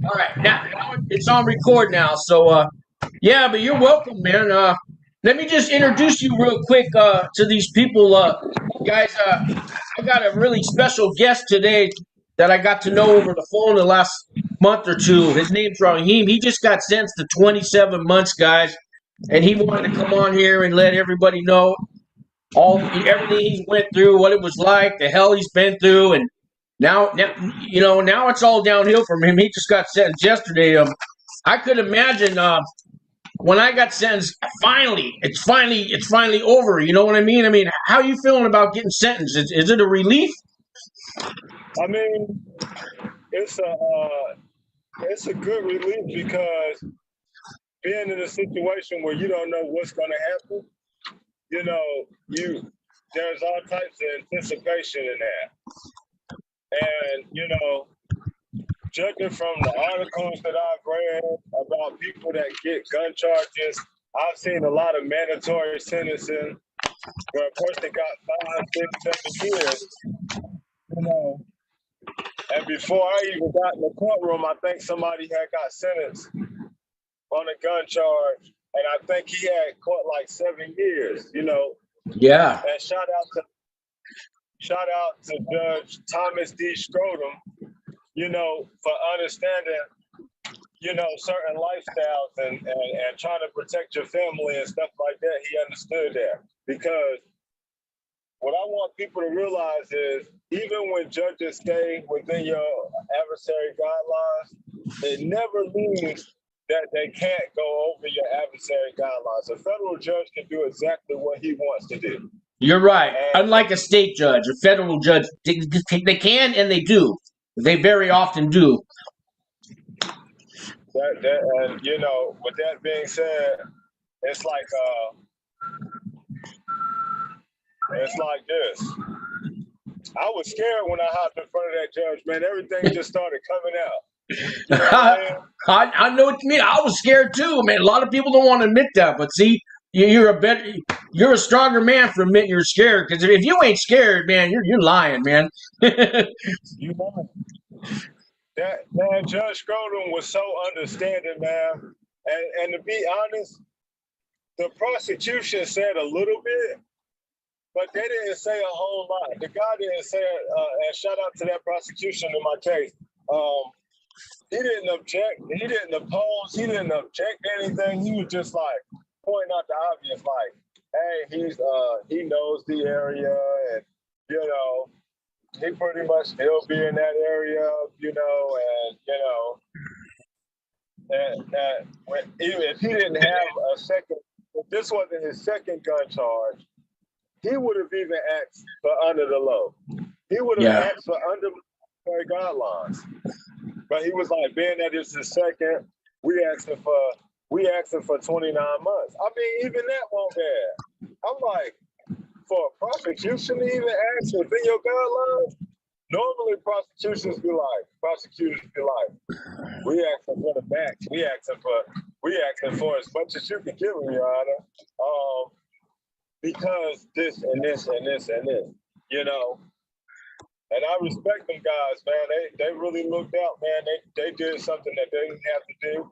All right, now it's on record now. So, yeah, but you're welcome, man. Let me just introduce you real quick to these people, guys. I got a really special guest today that I got to know over the phone the last month or two. His name's Raheem. He just got sentenced to 27 months, guys, and he wanted to come on here and let everybody know everything he's went through, what it was like, the hell he's been through, and now it's all downhill from him. He just got sentenced yesterday. I could imagine when I got sentenced. It's finally over. You know what I mean? I mean, how are you feeling about getting sentenced? Is it a relief? I mean, it's a good relief because being in a situation where you don't know what's going to happen, there's all types of anticipation in that. And, judging from the articles that I've read about people that get gun charges, I've seen a lot of mandatory sentencing where a person got 5, 6, 7 years, and before I even got in the courtroom, I think somebody had got sentenced on a gun charge, and I think he had caught like 7 years, Yeah. And shout out to Judge Thomas D. Scrotum, for understanding, certain lifestyles and trying to protect your family and stuff like that. He understood that, because what I want people to realize is even when judges stay within your adversary guidelines, it never means that they can't go over your adversary guidelines. A federal judge can do exactly what he wants to do. You're right. Unlike a state judge, a federal judge, they can and they do. They very often do. With that being said, it's like this. I was scared when I hopped in front of that judge, man. Everything just started coming out. You know I know what you mean. I was scared too, man. A lot of people don't want to admit that, but see, you're a stronger man for admitting you're scared. Because if you ain't scared, man, you're lying, man. You know, that man, Judge Scrotum was so understanding, man. And to be honest, the prosecution said a little bit, but they didn't say a whole lot. The guy didn't say, and shout out to that prosecution in my case. He didn't object. He didn't oppose. He didn't object to anything. He was just like pointing out the obvious, like, hey, he knows the area, and he pretty much still be in that area, even if he didn't have a second, if this wasn't his second gun charge, he would have even asked for under the low. He would have asked for under the guidelines. But he was like, being that it's his second, we asking for 29 months. I mean, even that won't bad. I'm like, for a prosecution to even ask within your guidelines, normally prosecutors be like, we asking for the max. We asking for as much as you can give me, Your Honor. Because this and this and this and this, And I respect them guys, man. They really looked out, man. They did something that they didn't have to do.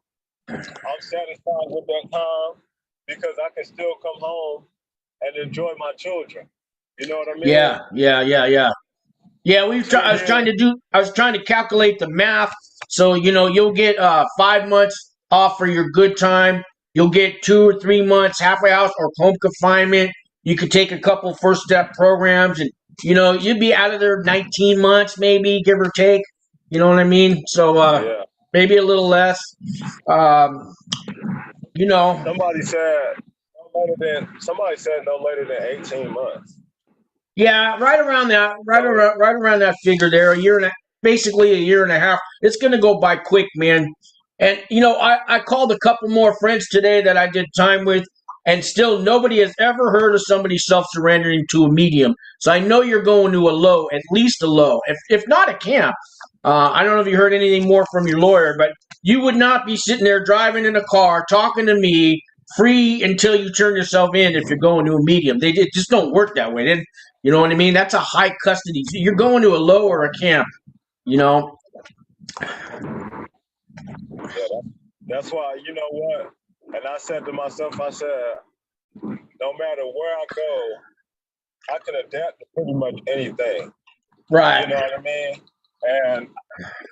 I'm satisfied with that time because I can still come home and enjoy my children. You know what I mean? Yeah. Yeah, I was trying to calculate the math. So, you'll get 5 months off for your good time. You'll get 2 or 3 months halfway house or home confinement. You could take a couple first step programs and, you'd be out of there 19 months, maybe, give or take. You know what I mean? So, maybe a little less. Somebody said no later than 18 months. Yeah, right around that figure there. Basically a year and a half. It's gonna go by quick, man. And I called a couple more friends today that I did time with, and still nobody has ever heard of somebody self-surrendering to a medium. So I know you're going to a low, at least a low, if not a camp. I don't know if you heard anything more from your lawyer, but you would not be sitting there driving in a car talking to me free until you turn yourself in if you're going to a medium. They just don't work that way. You know what I mean? That's a high custody. You're going to a low or a camp, Yeah, that's why, you know what? And I said to myself, I said, no matter where I go, I can adapt to pretty much anything. Right. You know what I mean? And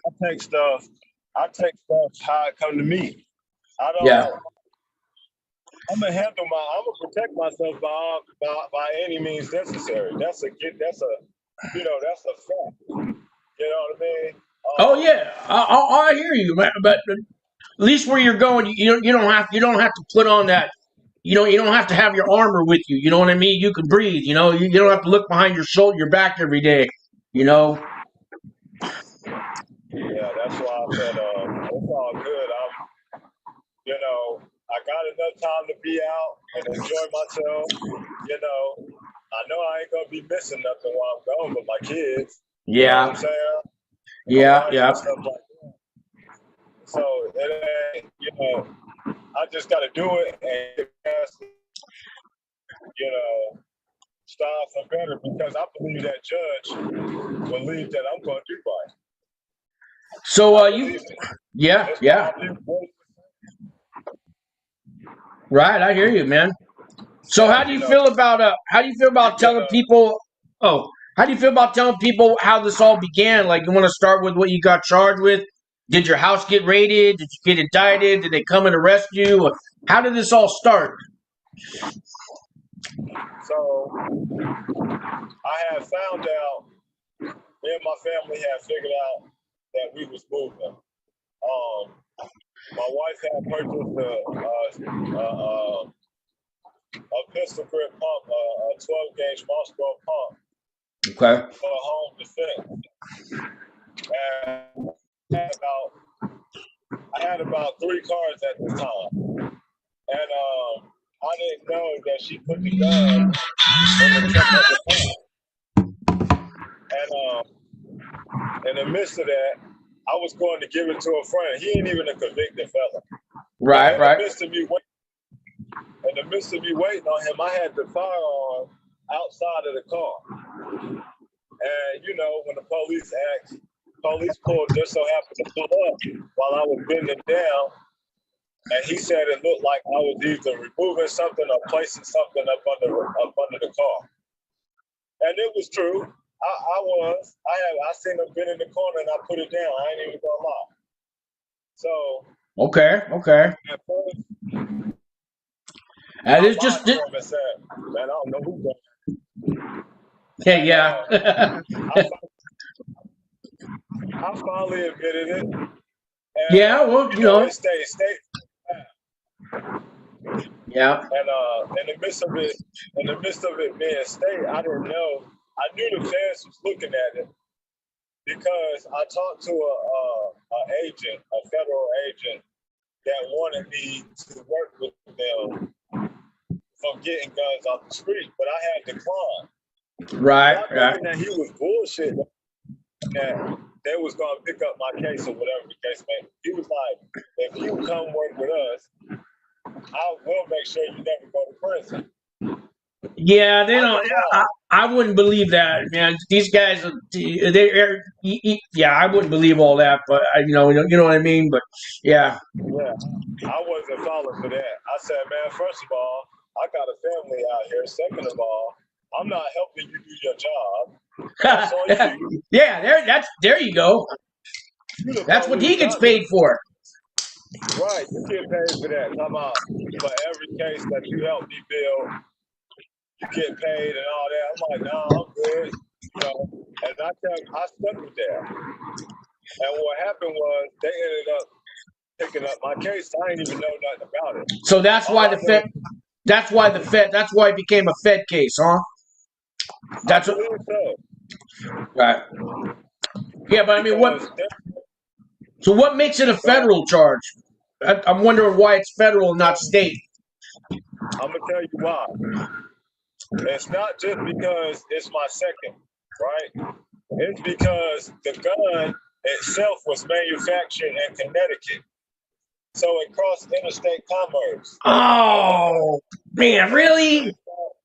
I take stuff how it come to me. I don't. Yeah. I'm gonna protect myself by any means necessary. That's a that's a fact. You know what I mean? Oh yeah, I hear you, man. But at least where you're going, you don't have to put on that. You don't have to have your armor with you. You know what I mean? You can breathe. You don't have to look behind your shoulder, your back every day. You know. Yeah, that's why I said it's all good. I got enough time to be out and enjoy myself. I know I ain't gonna be missing nothing while I'm gone with my kids. You know what I'm saying? Yeah. Yeah. Stuff like that. So it ain't, I just gotta do it and get past it, strive for better because I believe that judge believes that I'm gonna do right. So yeah. Right, I hear you, man. So how do you feel about telling people? Oh, how do you feel about telling people how this all began? Like, you want to start with what you got charged with? Did your house get raided? Did you get indicted? Did they come and arrest you? How did this all start? So I had found out, me and my family had figured out that we was moving. My wife had purchased a pistol grip pump, a 12 gauge Moscow pump. Okay. For home defense. And I had about 3 cars at the time. And I didn't know that she put the gun in the trunk of the pump. And in the midst of that, I was going to give it to a friend. He ain't even a convicted fella. Right. In the midst of me waiting on him, I had the firearm outside of the car. And when the police pulled just so happened to pull up while I was bending down, and he said it looked like I was either removing something or placing something up under the car. And it was true. I was. I seen him bend in the corner and I put it down. I ain't even gonna lie. So Okay. At first, And it's just said, man, I don't know who done. yeah. I finally admitted it. And, yeah. Well, it stayed. Yeah. And in the midst of it being state, I didn't know. I knew the feds was looking at it because I talked to a federal agent that wanted me to work with them from getting guns off the street, but I had declined. Right. Thinking that he was bullshit. That they was gonna pick up my case or whatever the case may be. He was like, if you come work with us, I will make sure you never go to prison. Yeah, they don't. I wouldn't believe that, man. These guys, I wouldn't believe all that. But you know what I mean. But yeah. Yeah, I wasn't falling for that. I said, man, first of all, I got a family out here. Second of all, I'm not helping you do your job. That's on you. Yeah, there you go. That's what he gets paid for. Right, you get paid for that. Talking about for every case that you help me build, you get paid and all that. I'm like, no, I'm good. And I stuck with that. And what happened was they ended up picking up my case. I didn't even know nothing about it. So that's why that's why it became a Fed case, huh? That's what. So. Right. Yeah, but I mean, what makes it a federal charge? I'm wondering why it's federal and not state. I'm gonna tell you why. It's not just because it's my second, right? It's because the gun itself was manufactured in Connecticut. So it crossed interstate commerce. Oh, man, really?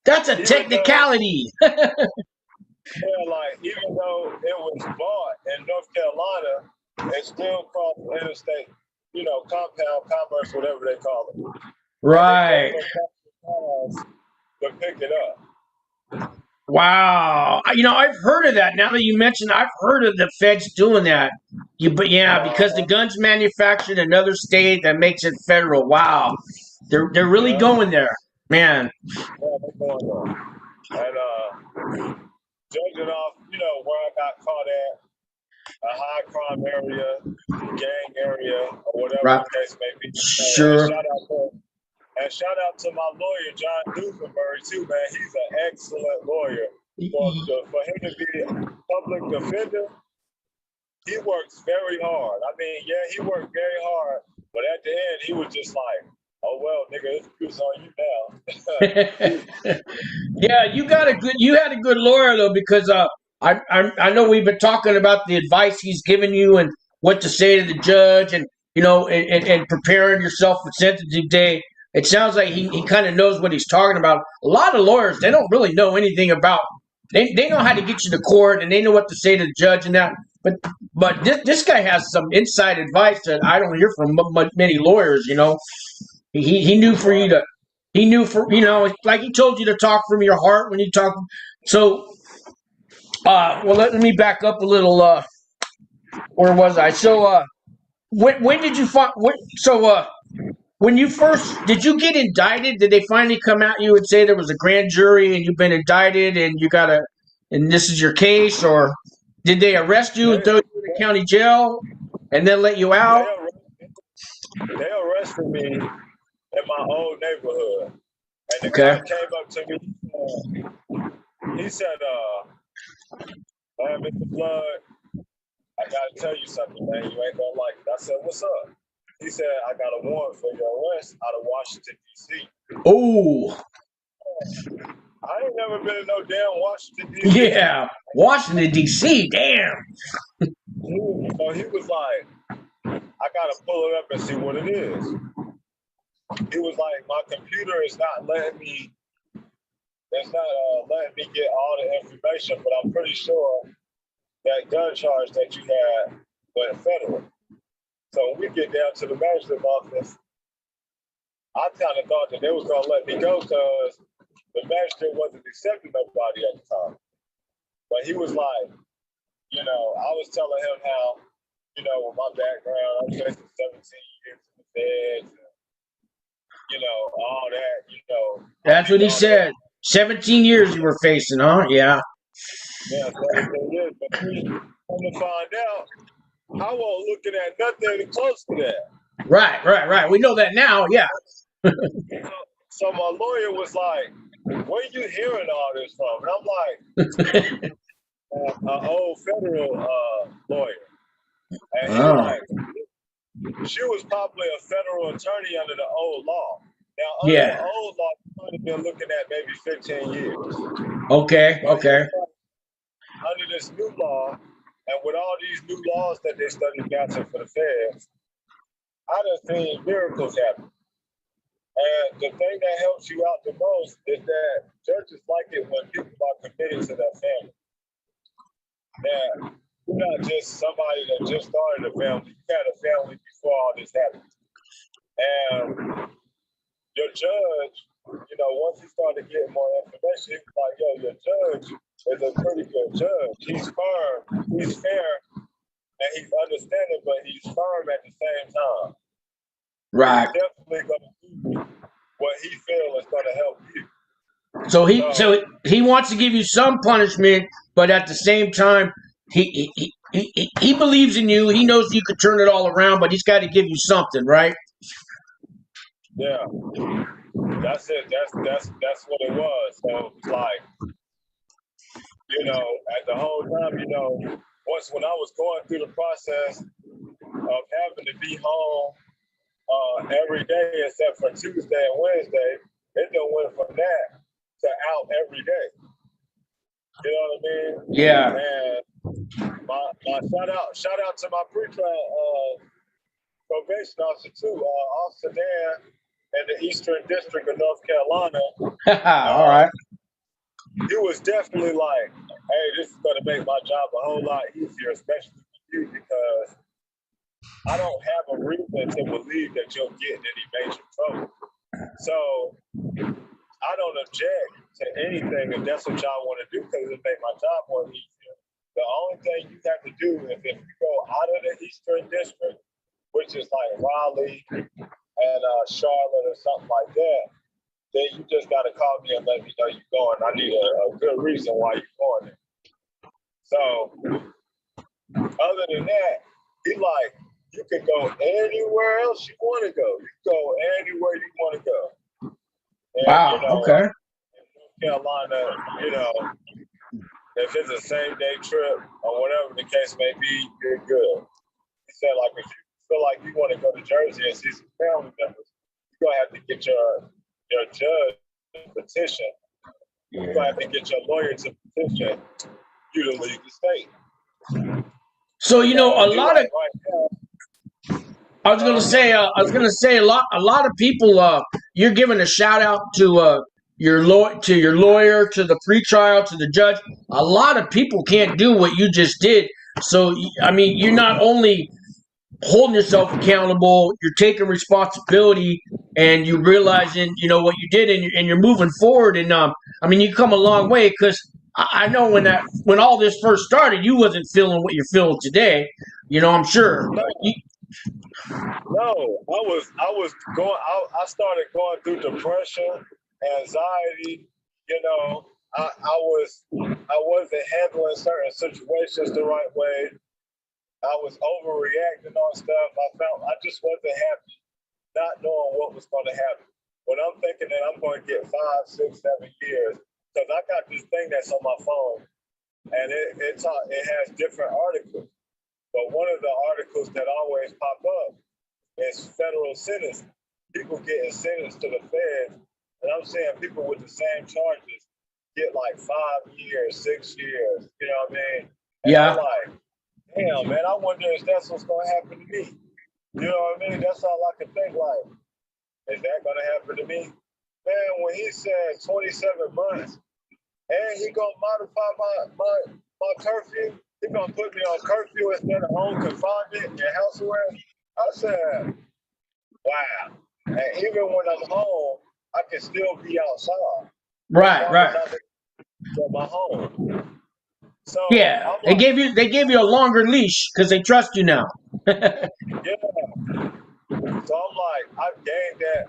That's a technicality. Even though it was bought in North Carolina, it still crossed interstate, compound commerce, whatever they call it. Right. To pick it up. Wow. I've heard of that. Now that you mentioned, I've heard of the feds doing that. Because the gun's manufactured in another state, that makes it federal. Wow. They're really going there, man. Yeah, they're going there. And judging off, where I got caught at, a high crime area, gang area, or whatever the case may be. Sure. And shout out to my lawyer, John Duffenberg, too, man. He's an excellent lawyer. For him to be a public defender, he works very hard. I mean, yeah, he worked very hard, but at the end, he was just like, "Oh well, nigga, it's on you now." Yeah, you had a good lawyer though, because I know we've been talking about the advice he's given you and what to say to the judge, and and preparing yourself for sentencing day. It sounds like he kind of knows what he's talking about. A lot of lawyers, they don't really know anything about. They know how to get you to court, and they know what to say to the judge and that. But this guy has some inside advice that I don't hear from many lawyers. He knew for you to. He knew like he told you to talk from your heart when you talk. So, well, let me back up a little. Where was I? So, when did you find? When you first did you get indicted? Did they finally come at you and say there was a grand jury and you've been indicted and and this is your case, or did they arrest you and throw you in the county jail and then let you out? They arrested me in my old neighborhood, and the guy came up to me. He said, "Mr. Flood, I gotta tell you something, man. You ain't gonna like it." I said, "What's up?" He said, "I got a warrant for your arrest out of Washington, D.C. Oh. I ain't never been in no damn Washington, D.C. Yeah, Washington, D.C., damn. So he was like, "I gotta pull it up and see what it is." He was like, "My computer is not letting me get all the information, but I'm pretty sure that gun charge that you had went federal." So when we get down to the magistrate's office, I kind of thought that they was going to let me go because the magistrate wasn't accepting nobody at the time. But he was like, I was telling him how, with my background, I'm facing 17 years in the feds, and, all that, That's what he said. 17 years you were facing, huh? Yeah. Yeah, 17 years. But come to find out, I wasn't looking at nothing close to that. Right. We know that now, yeah. So my lawyer was like, "Where you hearing all this from?" And I'm like, an old federal lawyer. And he was like, she was probably a federal attorney under the old law. Now, under the old law, you would have been looking at maybe 15 years. Okay. Under this new law, and with all these new laws that they studied bouncing for the feds, I done seen miracles happen. And the thing that helps you out the most is that judges like it when people are committed to their family. That you're not just somebody that just started a family. You had a family before all this happened. And your judge, once he started getting more information, he was like, "Yo, your judge is a pretty good judge. He's firm, he's fair, and he's understanding, but he's firm at the same time." Right. He's definitely going to do what he feels is going to help you. So he wants to give you some punishment, but at the same time, he believes in you. He knows you could turn it all around, but he's got to give you something, right? Yeah, that's it. That's what it was. So it's like, at the whole time, when I was going through the process of having to be home every day except for Tuesday and Wednesday, it done went from that to out every day. You know what I mean? Yeah. And my shout out to my pretrial probation officer too, Officer Dan in the Eastern District of North Carolina. All right. He was definitely like, "Hey, this is going to make my job a whole lot easier, especially for you, because I don't have a reason to believe that you'll get in any major trouble. So I don't object to anything if that's what y'all want to do, because it make my job more easier. The only thing you have to do is if you go out of the Eastern District, which is like Raleigh and Charlotte or something like that, then you just got to call me and let me know you're going. I need a good reason why you're going there. So other than that, he like, you can go anywhere else you want to go. You can go anywhere you want to go. And, wow. you know, Okay. in North Carolina, you know, if it's a same day trip or whatever the case may be, you're good. He said, like, if you feel like you want to go to Jersey and see some family members, you're gonna have to get your judge to petition. You're gonna have to get your lawyer to petition you to leave the state. So you know, a lot of. I was gonna say a lot of people. You're giving a shout out to your lawyer, to the pretrial, to the judge. A lot of people can't do what you just did. So I mean, you're not only holding yourself accountable, you're taking responsibility, and you realizing what you did, and you're moving forward. And I mean, you come a long way, because I know when all this first started, you wasn't feeling what you're feeling today. I'm sure. No, I started going through depression, anxiety. I wasn't handling certain situations the right way. I was overreacting on stuff. I just wasn't happy, not knowing what was going to happen. When I'm thinking that I'm going to get 5, 6, 7 years, because I got this thing that's on my phone, and it has different articles. But one of the articles that always pop up is federal sentencing. People getting sentenced to the feds, and I'm saying people with the same charges get like 5 years, 6 years. You know what I mean? And Yeah. I'm like, damn, man, I wonder if that's what's going to happen to me. You know what I mean? That's all I can think, like, is that going to happen to me? Man, when he said 27 months, and he going to modify my curfew, he going to put me on curfew instead of home confinement and house arrest, I said, wow. And even when I'm home, I can still be outside. Right. At my home. So yeah, they gave you a longer leash because they trust you now. Yeah. So I'm like, I've gained that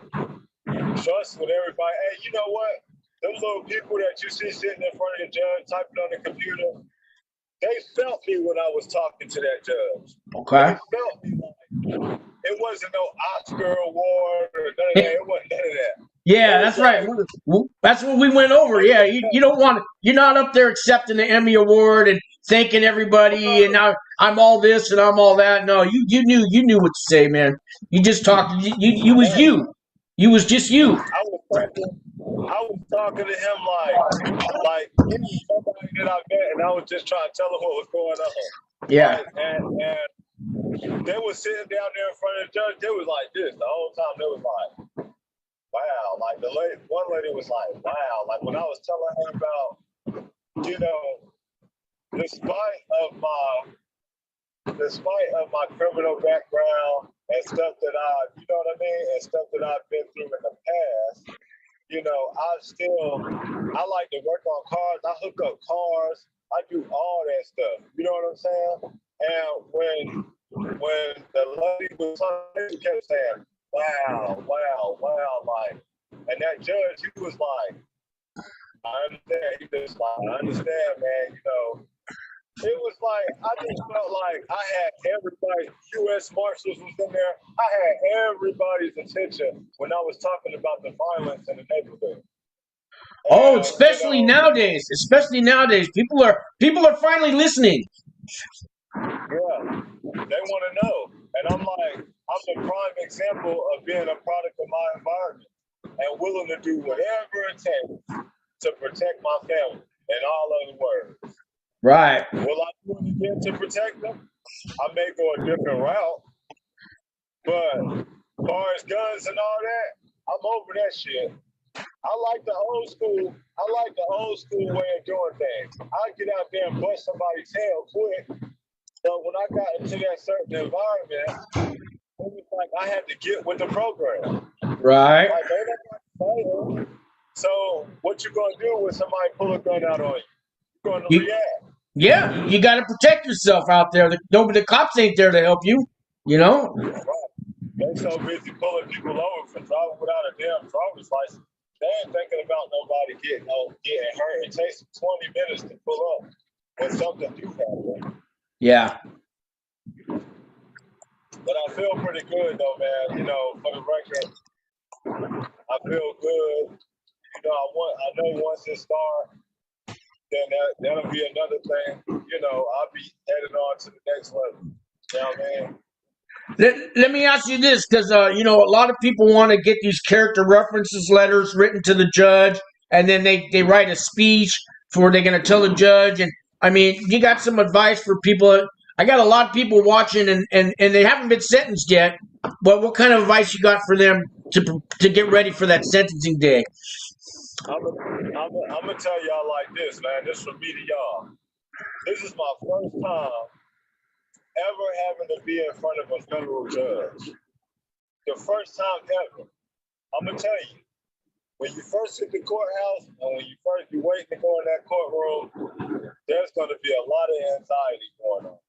trust with everybody. Hey, you know what? Those little people that you see sitting in front of the judge typing on the computer, they felt me when I was talking to that judge. Okay. They felt me. Like, it wasn't no Oscar award or none of that. It wasn't none of that. Yeah, that's right. That's what we went over. Yeah, you don't want. You're not up there accepting the Emmy award and thanking everybody, and now I'm all this and I'm all that. No, you knew what to say, man. You just talked. You was you. You was just you. I was talking to him like he was somebody that I met, and I was just trying to tell him what was going on. Yeah. Like, and they were sitting down there in front of the judge. They was like this the whole time. They was like, wow. Like one lady was like, wow. Like when I was telling her about, despite of my criminal background and stuff that and stuff that I've been through in the past, I like to work on cars. I hook up cars. I do all that stuff. You know what I'm saying? And when the lady was talking, she kept saying, wow, like, and that judge, he was like, I understand. He just like, I understand, man. It was like, I just felt like I had everybody, U.S. Marshals was in there. I had everybody's attention when I was talking about the violence in the neighborhood. Oh, especially nowadays. People are finally listening. Yeah, they want to know. And I'm like, I'm the prime example of being a product of my environment and willing to do whatever it takes to protect my family, in all other words. Right. Will I do it again to protect them? I may go a different route, but as far as guns and all that, I'm over that shit. I like the old school way of doing things. I get out there and bust somebody's tail quick, So when I got into that certain environment, it was like I had to get with the program. Right. Like, ain't nobody fighting. So what you gonna do when somebody pull a gun out on you? You're gonna react. Yeah, you got to protect yourself out there. The cops ain't there to help you. You know. Right. They so busy pulling people over for driving without a damn driver's license. They ain't thinking about nobody getting hurt. It takes 20 minutes to pull up when something do happen. Yeah. But I feel pretty good though, man. You know, for the record, I feel good. You know, I know once it starts, then that'll be another thing. You know, I'll be heading on to the next level. You know what I mean? Let me ask you this, because you know, a lot of people want to get these character references letters written to the judge, and then they write a speech for they're going to tell the judge. And I mean, you got some advice for people? I got a lot of people watching, and they haven't been sentenced yet. But what kind of advice you got for them to get ready for that sentencing day? I'm gonna tell y'all like this, man. This from me to y'all. This is my first time ever having to be in front of a federal judge. The first time ever. I'm gonna tell you, when you first hit the courthouse and when you first be waiting to go in that courtroom, there's gonna be a lot of anxiety going on.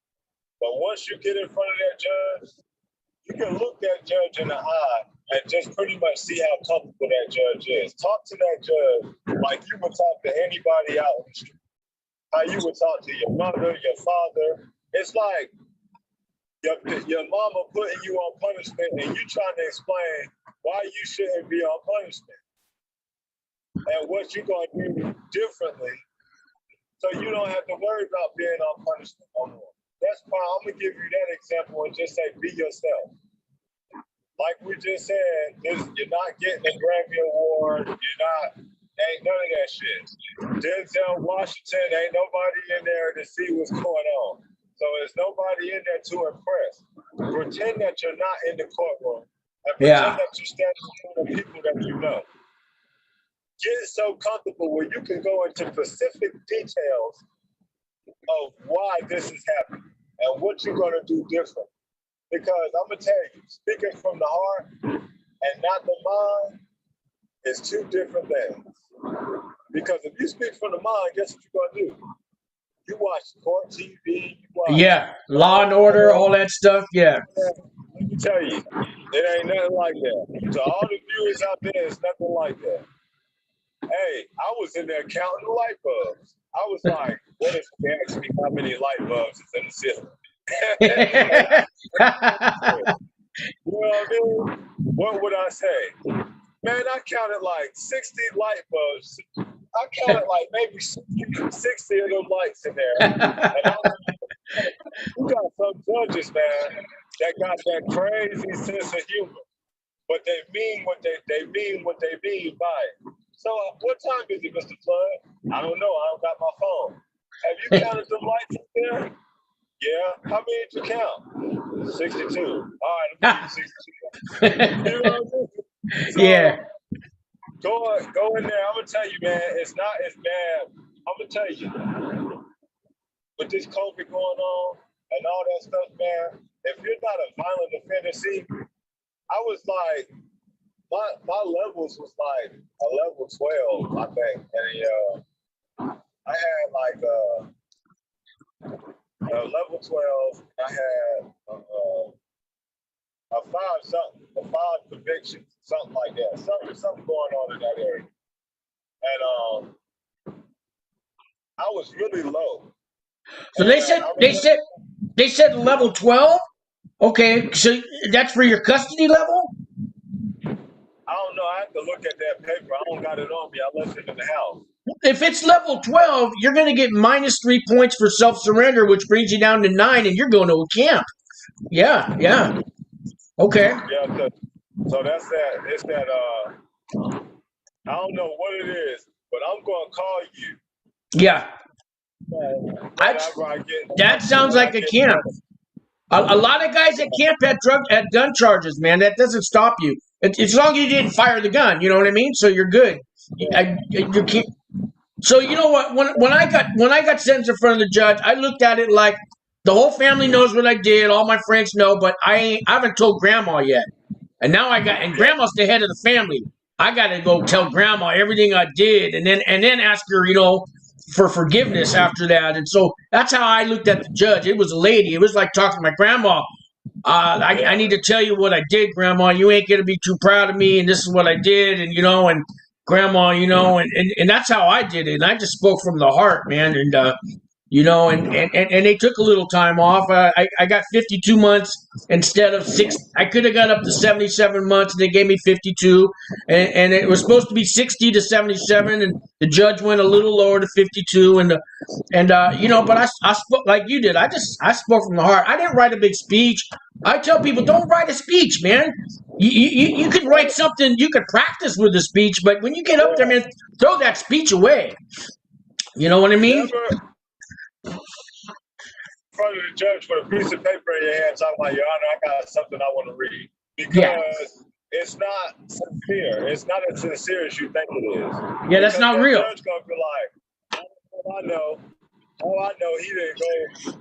But once you get in front of that judge, you can look that judge in the eye and just pretty much see how comfortable that judge is. Talk to that judge like you would talk to anybody out in the street. How you would talk to your mother, your father. It's like your mama putting you on punishment and you trying to explain why you shouldn't be on punishment and what you're going to do differently so you don't have to worry about being on punishment no more. That's why I'm going to give you that example and just say, be yourself. Like we just said, you're not getting a Grammy Award. Ain't none of that shit. Denzel Washington, ain't nobody in there to see what's going on. So there's nobody in there to impress. Pretend that you're not in the courtroom and pretend that you're standing in front of people that you know. Get so comfortable where you can go into specific details of why this is happening and what you're going to do different. Because I'm going to tell you, speaking from the heart and not the mind is two different things. Because if you speak from the mind, guess what you're going to do? You watch court TV. Law and Order, all that stuff. Yeah. Let me tell you, it ain't nothing like that. To all the viewers out there, it's nothing like that. Hey, I was in there counting the light bulbs. I was like, what if they ask me how many light bulbs is in the system? You know what I mean? What would I say? Man, I counted like 60 light bulbs. I counted like maybe 60 of them lights in there. And you got some judges, man, that got that crazy sense of humor. But they mean what they mean by it. So what time is it, Mr. Flood? I don't know. I don't got my phone. Have you counted them lights up there? Yeah. How many did you count? 62. All right, I'm 62. You know what I mean? So, yeah. Go in there. I'm gonna tell you, man, it's not as bad. I'm gonna tell you, with this COVID going on and all that stuff, man, if you're not a violent offender, see, I was like, my levels was like a level 12, I think. And I had like a level 12, I had a 5 convictions, something like that. Something going on in that area. And I was really low. So they said level 12? Okay, so that's for your custody level? I don't know. I have to look at that paper. I don't got it on me. I left it in the house. If it's level 12, you're going to get -3 points for self-surrender, which brings you down to 9, and you're going to a camp. Yeah. Okay. Yeah, so that's that. It's that, I don't know what it is, but I'm going to call you. Yeah. That sounds like a camp. A lot of guys at camp had gun charges, man. That doesn't stop you. As long as you didn't fire the gun, you know what I mean? So you're good. You can't. So you know what? When I got sentenced in front of the judge, I looked at it like The whole family knows what I did. All my friends know, but I haven't told grandma yet. And now and grandma's the head of the family. I got to go tell grandma everything I did, and then ask her, for forgiveness after that. And so that's how I looked at the judge. It was a lady. It was like talking to my grandma. I need to tell you what I did, Grandma. You ain't gonna be too proud of me, and this is what I did, and Grandma, and that's how I did it. And I just spoke from the heart, man. And they took a little time off. I got 52 months instead of 6. I could have got up to 77 months. They gave me 52, and it was supposed to be 60 to 77, and the judge went a little lower to 52. But I spoke like you did. I spoke from the heart. I didn't write a big speech. I tell people, don't write a speech, man. You could write something. You could practice with a speech, but when you get up there, man, throw that speech away. You know what I mean? In front of the judge with a piece of paper in your hand, talking about, Your Honor, I got something I want to read. Because it's not sincere. It's not as sincere as you think it is. Yeah, that's not real. The judge gonna be like, all I know, he didn't go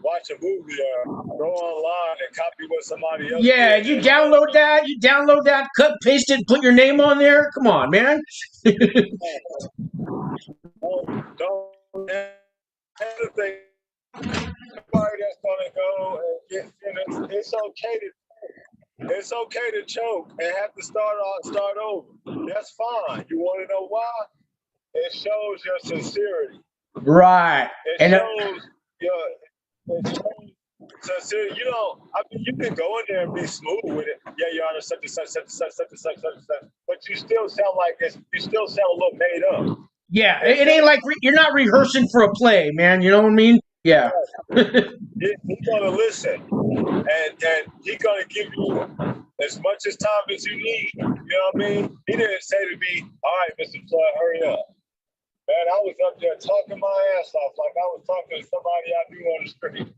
watch a movie or go online and copy what somebody else did. You download that, cut, paste it, put your name on there. Come on, man. Don't have to think. Everybody that's gonna go and get finished, it's okay to choke and have to start over. That's fine. You want to know why? It shows your sincerity. Right. It shows sincerity. You can go in there and be smooth with it. Yeah, Your Honor, such and such, but you still sound a little made up. Yeah, it ain't like you're not rehearsing for a play, man. You know what I mean? Yeah. He's gonna listen, and he's gonna give you as much as time as you need. You know what I mean? He didn't say to me, "All right, Mr. Flood, hurry up." Man, I was up there talking my ass off like I was talking to somebody I knew on the street.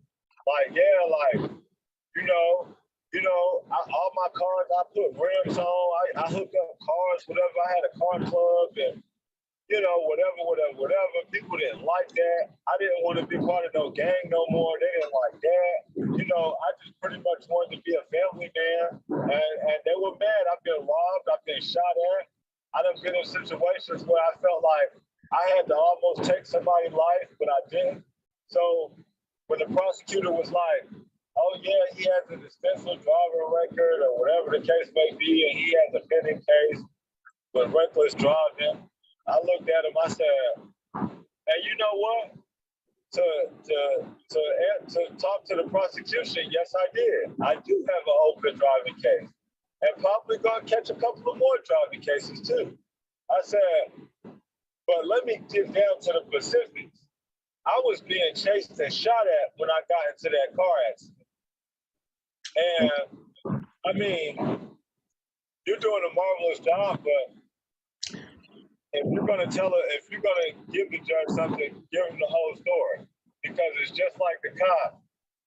All my cars, I put rims on. I hooked up cars, whatever. I had a car club and. Whatever. People didn't like that. I didn't want to be part of no gang no more. They didn't like that. I just pretty much wanted to be a family man. And they were mad. I've been robbed. I've been shot at. I done been in situations where I felt like I had to almost take somebody's life, but I didn't. So when the prosecutor was like, oh, yeah, he has an extensive driver record or whatever the case may be, and he has a pending case with reckless driving, I looked at him, I said, hey, you know what? To talk to the prosecution, yes, I did. I do have an open driving case. And probably going to catch a couple of more driving cases, too. I said, but let me get down to the specifics. I was being chased and shot at when I got into that car accident. And, I mean, you're doing a marvelous job, but if you're going to give the judge something, give him the whole story. Because it's just like the cop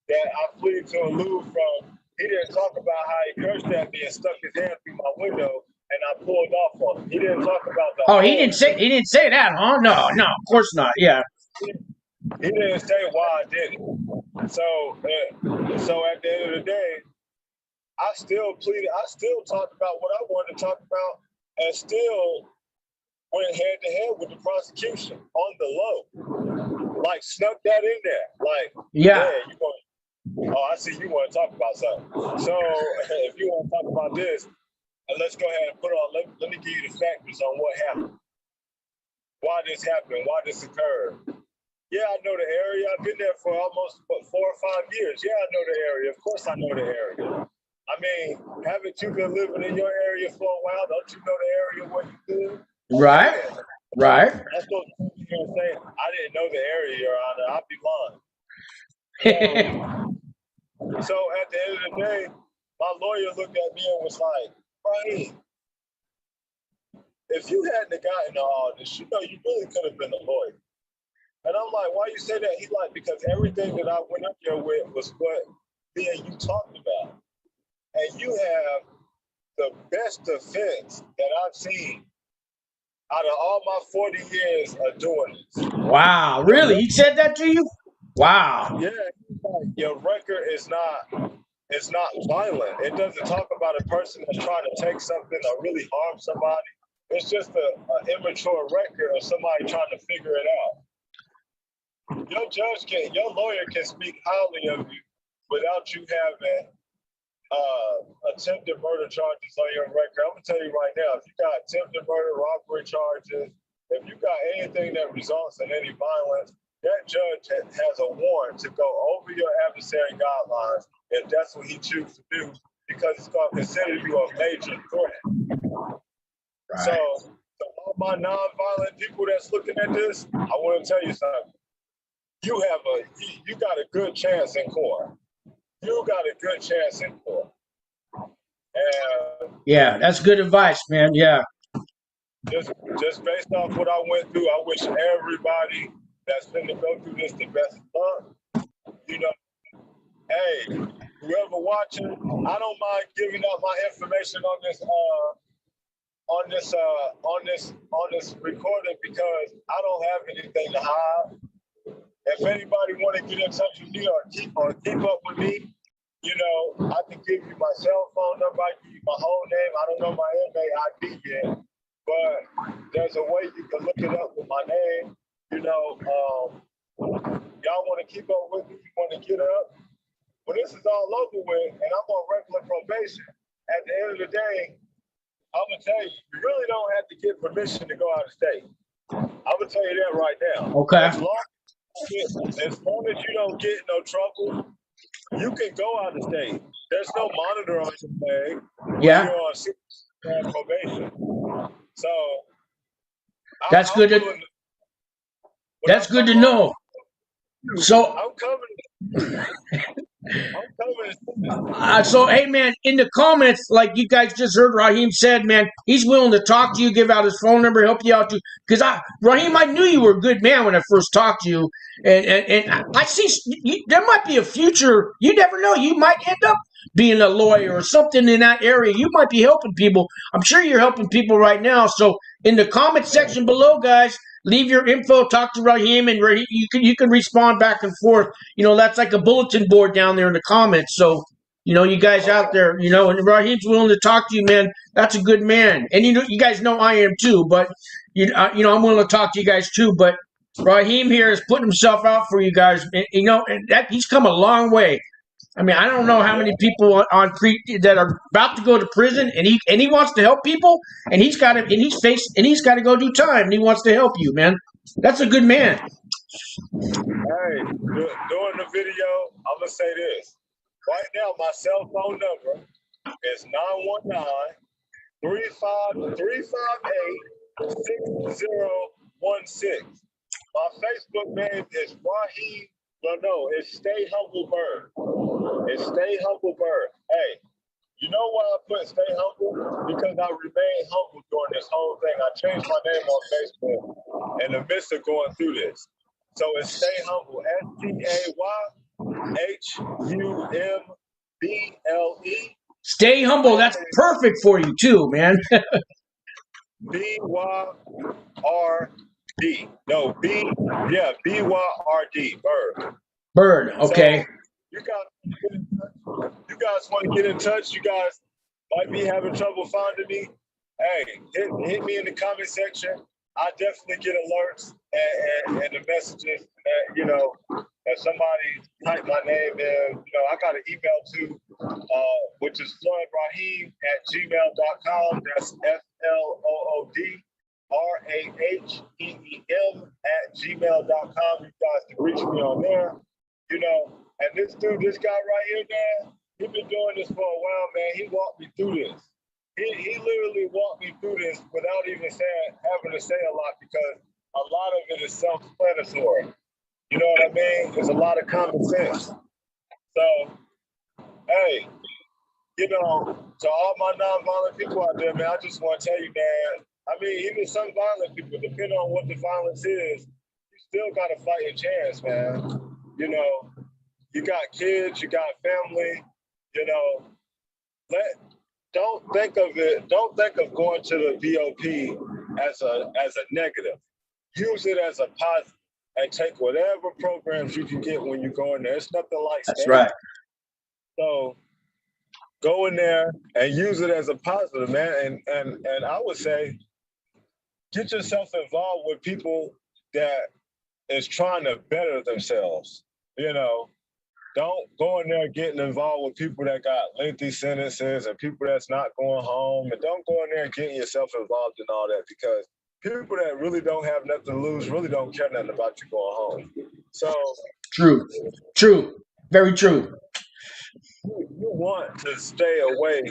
that I pleaded to elude from. He didn't talk about how he cursed at me and stuck his hand through my window and I pulled off on him. He didn't talk about the he didn't say that, huh? No, of course not. Yeah. He didn't say why I did it. So at the end of the day, I still talked about what I wanted to talk about and still went head to head with the prosecution on the low. Like snuck that in there. Like, I see you want to talk about something. So if you want to talk about this, let's go ahead and let me give you the factors on what happened. Why this happened, why this occurred. Yeah, I know the area. I've been there for almost 4 or 5 years. Yeah, I know the area. Of course I know the area. I mean, haven't you been living in your area for a while? Don't you know the area where you live? Right. I'm supposed to be here and say, I didn't know the area, Your Honor. I'd be lying. So at the end of the day, my lawyer looked at me and was like, Raheem, if you hadn't gotten all this, you really could have been a lawyer. And I'm like, why you say that? He's like, because everything that I went up there with was what me and you talked about. And you have the best defense that I've seen out of all my 40 years of doing this. Wow, really? He said that to you? Wow. Yeah, your record is not, it's not violent. It doesn't talk about a person that's trying to take something or really harm somebody. It's just an immature record of somebody trying to figure it out. Your lawyer can speak highly of you without you having attempted murder charges on your record. I'm gonna tell you right now, if you got attempted murder, robbery charges, if you got anything that results in any violence, that judge has a warrant to go over your adversary guidelines if that's what he chooses to do, because it's going to consider you a major threat. Right. So all my non-violent people that's looking at this, I want to tell you something. You got a good chance in court. You got a good chance in court. And yeah, that's good advice, man. Yeah. Just based off what I went through, I wish everybody that's going to go through this the best luck. You know, hey, whoever watching, I don't mind giving up my information on this recording because I don't have anything to hide. If anybody want to get in touch with me or keep up with me, you know, I can give you my cell phone number, I can give you my whole name. I don't know my MA ID yet, but there's a way you can look it up with my name. You know, y'all want to keep up with me, you want to get up. When this is all over with and I'm on regular probation, at the end of the day, I'm going to tell you, you really don't have to get permission to go out of state. I'm going to tell you that right now. Okay. As long as you don't get in no trouble, you can go out of state. There's no monitor on your leg when you're on probation. So that's good. That's good to know. So I'm coming. So, hey, man, in the comments, like you guys just heard Raheem said, man, he's willing to talk to you, give out his phone number, help you out too. Because Raheem, I knew you were a good man when I first talked to you, and I see there might be a future. You never know. You might end up being a lawyer or something in that area. You might be helping people. I'm sure you're helping people right now. So, in the comment section below, guys, leave your info, talk to Raheem, and Raheem, you can respond back and forth. You know, that's like a bulletin board down there in the comments. So, you know, you guys out there, you know, and Raheem's willing to talk to you, man. That's a good man. And you guys know I am too. But you know, I'm willing to talk to you guys too. But Raheem here is putting himself out for you guys. And, you know, and that he's come a long way. I mean, I don't know how many people that are about to go to prison, and he wants to help people, and he's got to go do time, and he wants to help you, man. That's a good man. Hey, during the video, I'm gonna say this. Right now, my cell phone number is 919-358-6016. My Facebook name is Raheem. No, it's Stay Humble Bird. It's Stay Humble Bird. Hey, you know why I put Stay Humble? Because I remained humble during this whole thing. I changed my name on Facebook in the midst of going through this. So it's Stay Humble. STAYHUMBLE. Stay humble. That's perfect for you too, man. BYRD. No, BYRD. Bird. Bird. Okay. So you guys want to get in touch? You guys might be having trouble finding me. Hey, hit me in the comment section. I definitely get alerts and the messages that, you know, that somebody type my name in. You know, I got an email too, which is floodbrahim@gmail.com. That's FLOODRAHEEM@gmail.com. You guys can reach me on there. You know, and this guy right here, man, he's been doing this for a while, man. He walked me through this. He literally walked me through this without even having to say a lot, because a lot of it is self-explanatory. You know what I mean? There's a lot of common sense. So, hey, you know, to all my non-violent people out there, man, I just want to tell you, man, I mean, even some violent people, depending on what the violence is, you still got to fight your chance, man. You know, you got kids, you got family, you know, don't think of going to the BOP as a negative. Use it as a positive. and take whatever programs you can get when you go in there. It's nothing like That's state. right. So go in there and use it as a positive, man. And I would say get yourself involved with people that is trying to better themselves. You know, don't go in there getting involved with people that got lengthy sentences and people that's not going home. And don't go in there and getting yourself involved in all that, because people that really don't have nothing to lose really don't care nothing about you going home. So True, very true. you want to stay away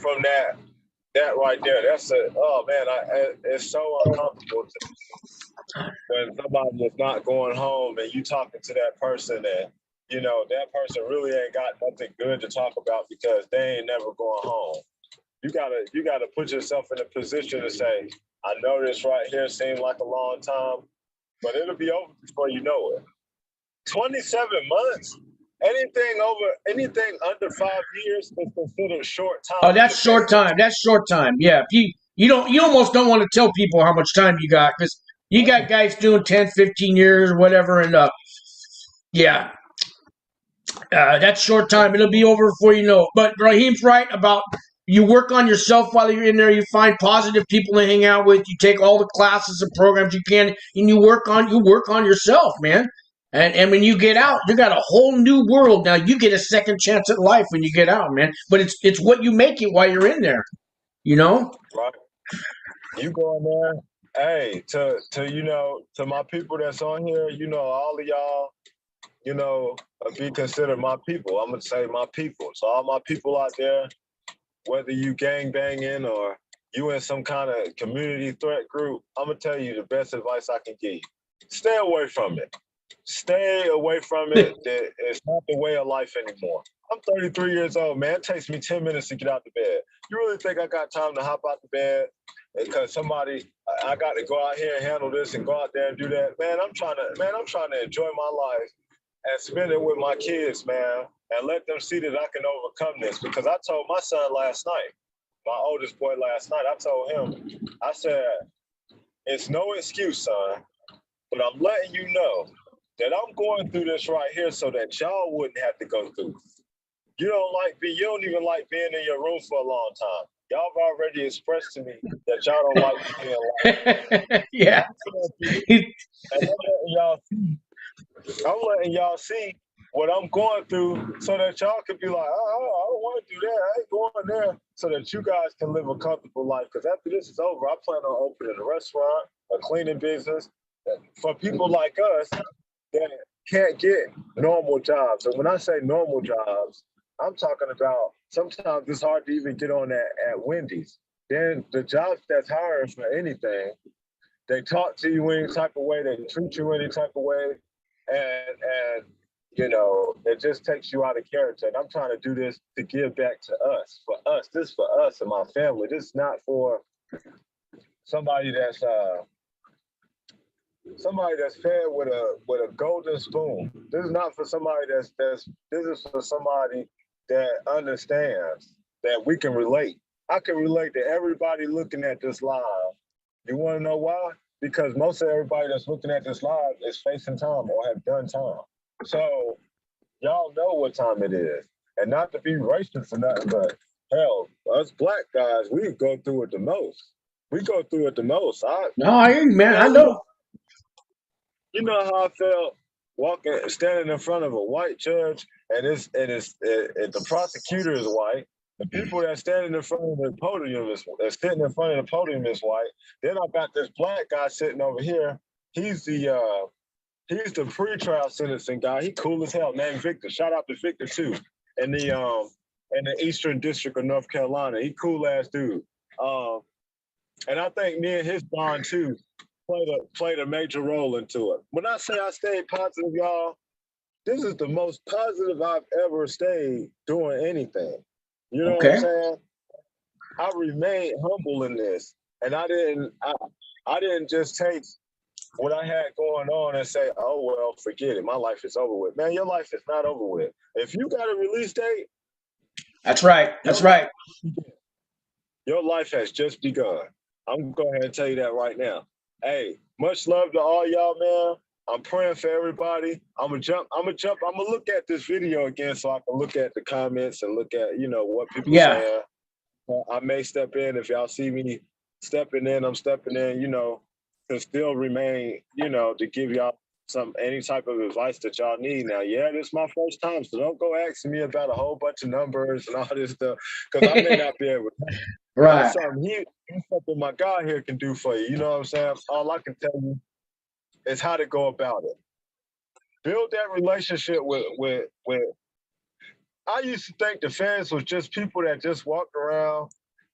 from that right there. That's oh man, it's so uncomfortable when somebody is not going home and you talking to that person, and you know that person really ain't got nothing good to talk about because they ain't never going home. You gotta put yourself in a position to say, I know this right here seems like a long time, but it'll be over before you know it. 27 months? Anything under 5 years is considered short time. Oh, that's short time. That's short time. Yeah. You almost don't want to tell people how much time you got, because you got guys doing 10, 15 years or whatever, and yeah. That's short time. It'll be over before you know it. But Raheem's right about, you work on yourself while you're in there. You find positive people to hang out with. You take all the classes and programs you can, and you work on yourself, man. And when you get out, you got a whole new world. Now you get a second chance at life when you get out, man. But it's what you make it while you're in there, you know? Right. You go in there, hey, to my people that's on here, all of y'all, be considered my people. I'm gonna say my people. So all my people out there, whether you gang banging or you in some kind of community threat group, I'm gonna tell you the best advice I can give you. Stay away from it. Stay away from it. It's not the way of life anymore. I'm 33 years old, man. It takes me 10 minutes to get out the bed. You really think I got time to hop out the bed because I got to go out here and handle this and go out there and do that? Man, I'm trying to enjoy my life and spend it with my kids, man, and let them see that I can overcome this. Because I told my son last night, my oldest boy last night, I told him, I said, it's no excuse, son, but I'm letting you know that I'm going through this right here so that y'all wouldn't have to go through. You don't even like being in your room for a long time. Y'all have already expressed to me that y'all don't like being alone. Yeah. And I'm letting y'all see what I'm going through so that y'all can be like, I don't want to do that. I ain't going there, so that you guys can live a comfortable life. Because after this is over, I plan on opening a restaurant, a cleaning business for people like us that can't get normal jobs. And when I say normal jobs, I'm talking about sometimes it's hard to even get on at Wendy's. Then the jobs that's hiring for anything, they talk to you any type of way, they treat you any type of way, and it just takes you out of character. And I'm trying to do this to give back to us, for us. This is for us and my family. This is not for somebody that's fed with a golden spoon. This is not for somebody this is for somebody that understands, that we can relate. I can relate to everybody looking at this live. You want to know why? Because most of everybody that's looking at this live is facing time or have done time. So y'all know what time it is. And not to be racist or nothing, but hell, us black guys, we go through it the most. We go through it the most. I hear you, man. I know. You know how I felt standing in front of a white judge, and the prosecutor is white. The people that standing in front of the podium sitting in front of the podium is white. Then I got this black guy sitting over here. He's the pre-trial sentencing guy. He cool as hell, named Victor. Shout out to Victor too. In the Eastern District of North Carolina. He cool ass dude. And I think me and his bond too played a major role into it. When I say I stayed positive, y'all, this is the most positive I've ever stayed doing anything. You know what I'm saying? I remained humble in this, and I didn't just take what I had going on and say, oh well, forget it. My life is over with. Man, your life is not over with. If you got a release date, that's right. That's right. Your life has just begun. I'm going to go ahead and tell you that right now. Hey, much love to all y'all, man. I'm praying for everybody. I'm gonna look at this video again so I can look at the comments and look at, what people saying. I may step in if y'all see me stepping in, I'm stepping in, to still remain, to give y'all any type of advice that y'all need. Now, this is my first time, so don't go asking me about a whole bunch of numbers and all this stuff, because I may not be able to. Right. That's something my God here can do for you. You know what I'm saying? All I can tell you is how to go about it. Build that relationship with. I used to think the fans was just people that just walked around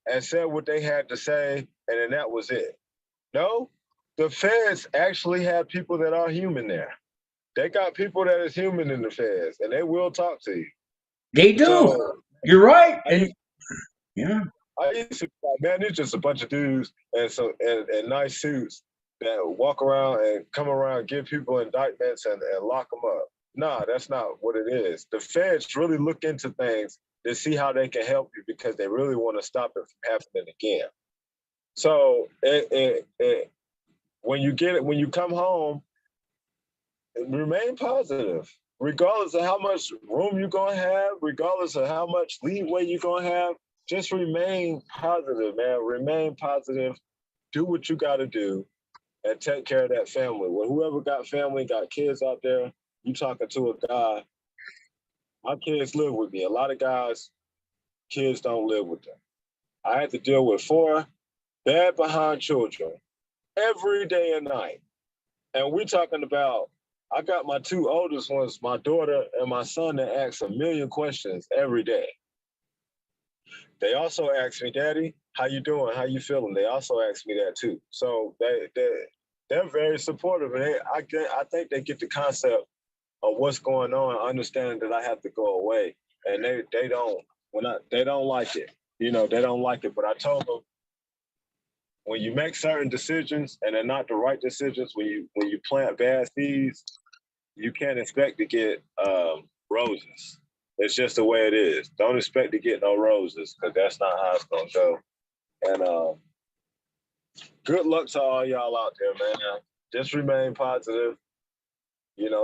and said what they had to say, and then that was it. No, the feds actually have people that are human there. They got people that is human in the feds, and they will talk to you. They do. So, you're right. I used to be like, man, it's just a bunch of dudes and nice suits that walk around and come around, give people indictments and lock them up. Nah, that's not what it is. The feds really look into things to see how they can help you because they really want to stop it from happening again. So when you come home, remain positive, regardless of how much room you're gonna have, regardless of how much leeway you're gonna have. Just remain positive, man. Remain positive. Do what you got to do, and take care of that family. Well, whoever got family, got kids out there, you talking to a guy. My kids live with me. A lot of guys, kids don't live with them. I had to deal with 4 bad behind children every day and night. And we talking about, I got my 2 oldest ones, my daughter and my son, that ask a million questions every day. They also ask me, Daddy, how you doing? How you feeling? They also ask me that too. So they're very supportive, and I think they get the concept of what's going on, understanding that I have to go away, and they don't like it. They don't like it. But I told them, when you make certain decisions and they're not the right decisions, when you plant bad seeds, you can't expect to get roses. It's just the way it is. Don't expect to get no roses, because that's not how it's gonna go. And good luck to all y'all out there, man. Just remain positive.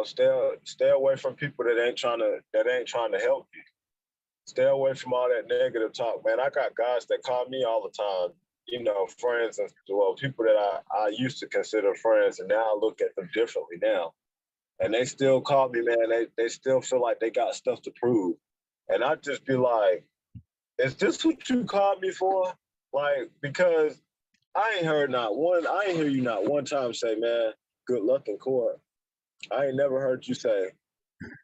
Stay away from people that ain't trying to help you. Stay away from all that negative talk, man. I got guys that call me all the time, friends and people that I used to consider friends, and now I look at them differently now. And they still call me, man. They still feel like they got stuff to prove. And I just be like, is this what you called me for? Like, because I ain't hear you not one time say, man, good luck in court. I ain't never heard you say,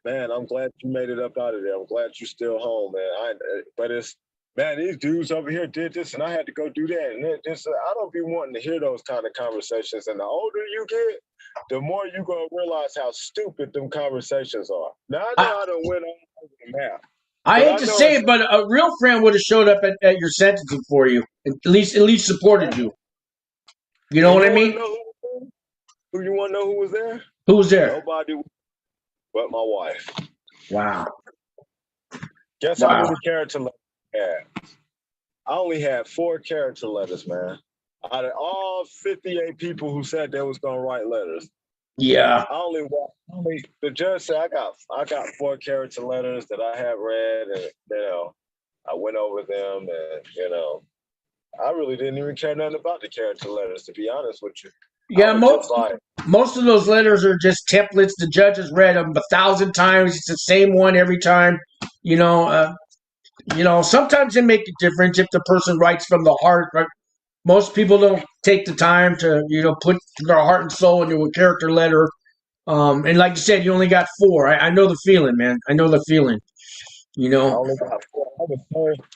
man, I'm glad you made it up out of there. I'm glad you're still home, man. But it's, man, these dudes over here did this and I had to go do that. And I don't be wanting to hear those kind of conversations. And the older you get, the more you're going to realize how stupid them conversations are. Now, I know I done went over the map. I hate to say it, but a real friend would have showed up at your sentencing for you, at least supported you. You know what I mean? Who you want to know who was there? Who was there? Nobody but my wife. Wow. Guess how many character letters I had? I only had 4 character letters, man. Out of all 58 people who said they was gonna write letters. Yeah. The judge said I got 4 character letters that I have read, and I went over them, and I really didn't even care nothing about the character letters, to be honest with you. Yeah, most of those letters are just templates. The judge has read them 1,000 times. It's the same one every time. Sometimes they make a difference if the person writes from the heart. Right? Most people don't take the time to, put their heart and soul into a character letter. And like you said, you only got 4. I know the feeling, man. I know the feeling. I only got 4.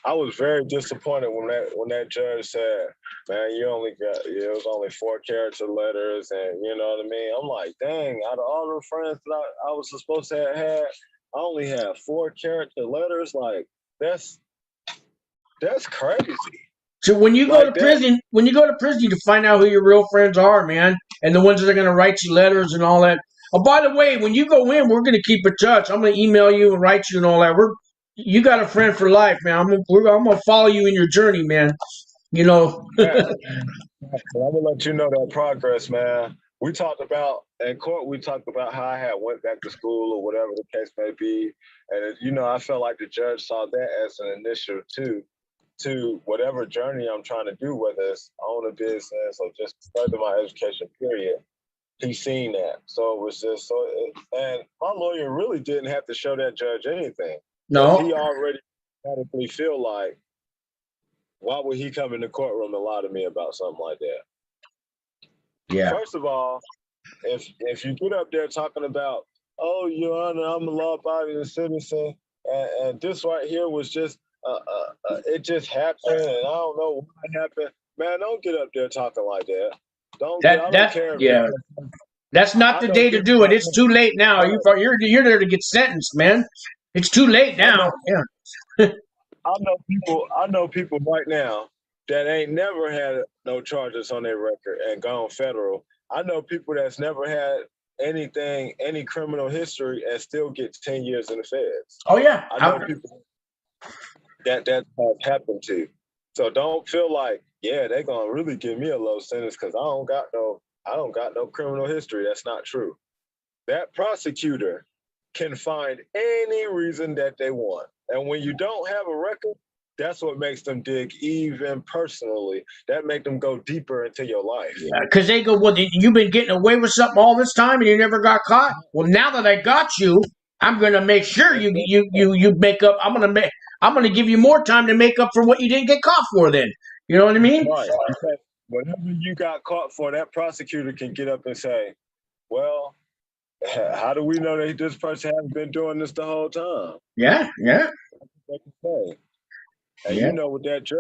I was very disappointed when that judge said, man, it was only 4 character letters, and you know what I mean? I'm like, dang, out of all the friends that I was supposed to have had, I only had 4 character letters. Like, that's crazy. So when you go to prison, you can find out who your real friends are, man, and the ones that are going to write you letters and all that. Oh, by the way, when you go in, we're going to keep in touch. I'm going to email you and write you and all that. You got a friend for life, man. I'm gonna follow you in your journey, man. Man, I'm gonna let you know that progress, man. We talked about in court. We talked about how I had went back to school or whatever the case may be, and I felt like the judge saw that as an initiative too, to whatever journey I'm trying to do, whether it's own a business or just further my education. Period. He's seen that, so it was just and my lawyer really didn't have to show that judge anything because he No. already automatically feel like, why would he come in the courtroom and lie to me about something like that? Yeah. First of all, if you get up there talking about, oh, Your Honor, I'm a law-abiding citizen, and this right here was just, it just happened, and I don't know why it happened. Man, don't get up there talking like that. I don't care if Yeah. That's not I the know day to people do it. right It's too late now. now. You're there to get sentenced, man. It's too late I now. know, Yeah. I know people right now that ain't never had no charges on their record and gone federal. I know people that's never had any criminal history and still get 10 years in the feds. Oh yeah. I know people that has happened to. So don't feel like, yeah, they're gonna really give me a low sentence because I don't got no criminal history. That's not true. That prosecutor can find any reason that they want. And when you don't have a record, that's what makes them dig even personally. That make them go deeper into your life. Yeah, because they go, well, you've been getting away with something all this time and you never got caught. Well, now that I got you, I'm gonna make sure you make up. I'm gonna give you more time to make up for what you didn't get caught for. Then you know what I mean? Right. Because whatever you got caught for, that prosecutor can get up and say, well, how do we know that this person hasn't been doing this the whole time? Yeah, yeah, They can say. And yeah. with that judge,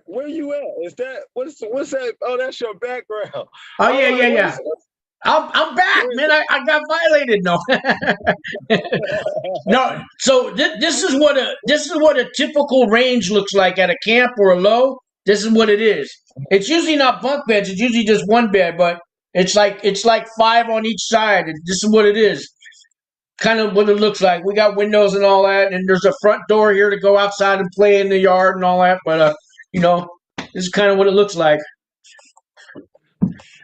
where you at? Is that what's that? Oh, that's your background. Oh I'm yeah, like, yeah, yeah. I'm back, man. I got violated. No, no. So this is what a typical range looks like at a camp or a low. This is what it is. It's usually not bunk beds. It's usually just one bed, but it's like five on each side. This is what it is. Kind of what it looks like. We got windows and all that, and there's a front door here to go outside and play in the yard and all that. But this is kind of what it looks like.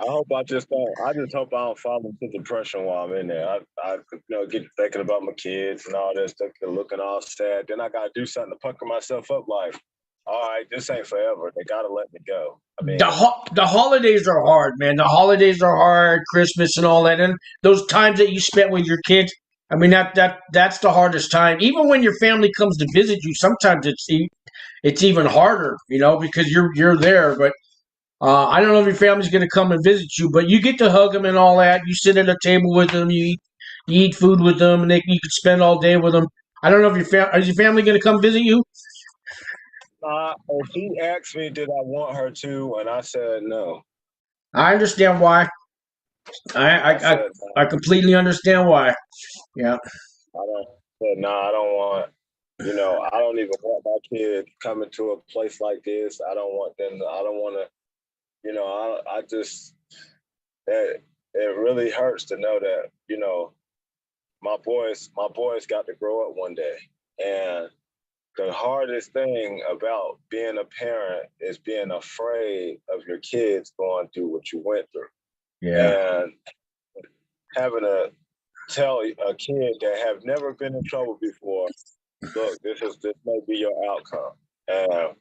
I just hope I don't fall into depression while I'm in there. I get thinking about my kids and all this, looking all sad. Then I gotta do something to pucker myself up. Like, all right, this ain't forever. They gotta let me go. I mean, The holidays are hard, man. The holidays are hard, Christmas and all that, and those times that you spent with your kids. I mean that's the hardest time. Even when your family comes to visit you, sometimes it's even harder, because you're there. But I don't know if your family's going to come and visit you, but you get to hug them and all that. You sit at a table with them, you eat food with them, and you could spend all day with them. I don't know if is your family going to come visit you? if he asked me, did I want her to, and I said no. I understand why. I said I completely understand why. Yeah. I don't want. I don't even want my kid coming to a place like this. I don't want them. I don't want to. I just that it really hurts to know that my boys got to grow up one day, and the hardest thing about being a parent is being afraid of your kids going through what you went through. Yeah. And having to tell a kid that have never been in trouble before, look, this may be your outcome. And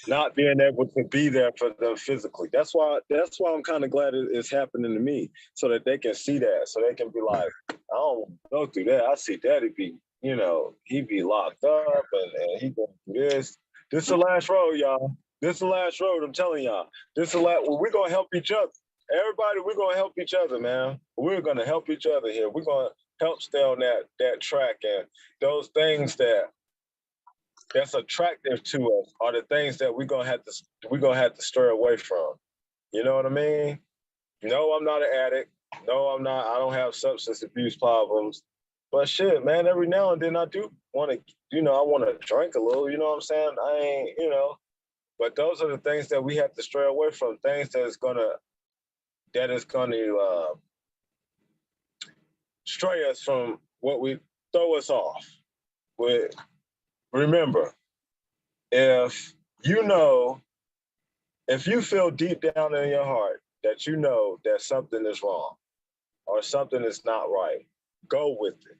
not being able to be there for them physically. That's why I'm kind of glad it's happening to me, so that they can see that, so they can be like, I don't go through that. I see Daddy be, he be locked up and he going through this. This is the last road, y'all. This is the last road. I'm telling y'all. This is the last. We're gonna help each other. Everybody, we're gonna help each other, man. We're gonna help each other here. We're gonna help stay on that track, and those things that's attractive to us are the things that we're gonna have to stray away from. You know what I mean? No, I'm not an addict. No, I'm not. I don't have substance abuse problems. But shit, man, every now and then I do want to, I want to drink a little. You know what I'm saying? I ain't, But those are the things that we have to stray away from. Things that is gonna stray us from what we throw us off. Remember, if you know if you feel deep down in your heart that you know that something is wrong or something is not right, go with it.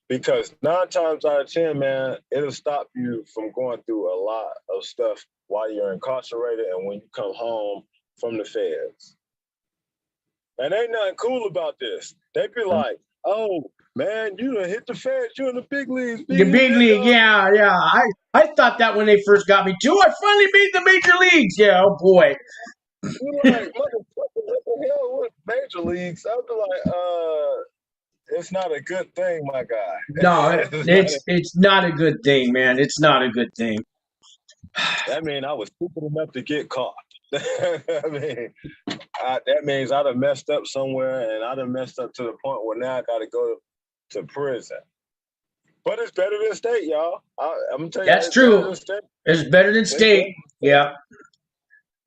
Because 9 times out of 10, man, it'll stop you from going through a lot of stuff while you're incarcerated and when you come home from the feds. And ain't nothing cool about this. They be like, oh, man, you done hit the feds. You're in the big leagues. The big league, yeah. I thought that when they first got me too. I finally made the major leagues. Yeah, oh boy. You're like, motherfucker, what the hell with major leagues? I'd be like, it's not a good thing, my guy. No, it's not a good thing, man. It's not a good thing. That means I was stupid enough to get caught. I mean, that means I'd have messed up somewhere, and I'd have messed up to the point where now I got to go to prison. But it's better than state, y'all. I'm gonna tell you, that's true. It's better than state. Yeah.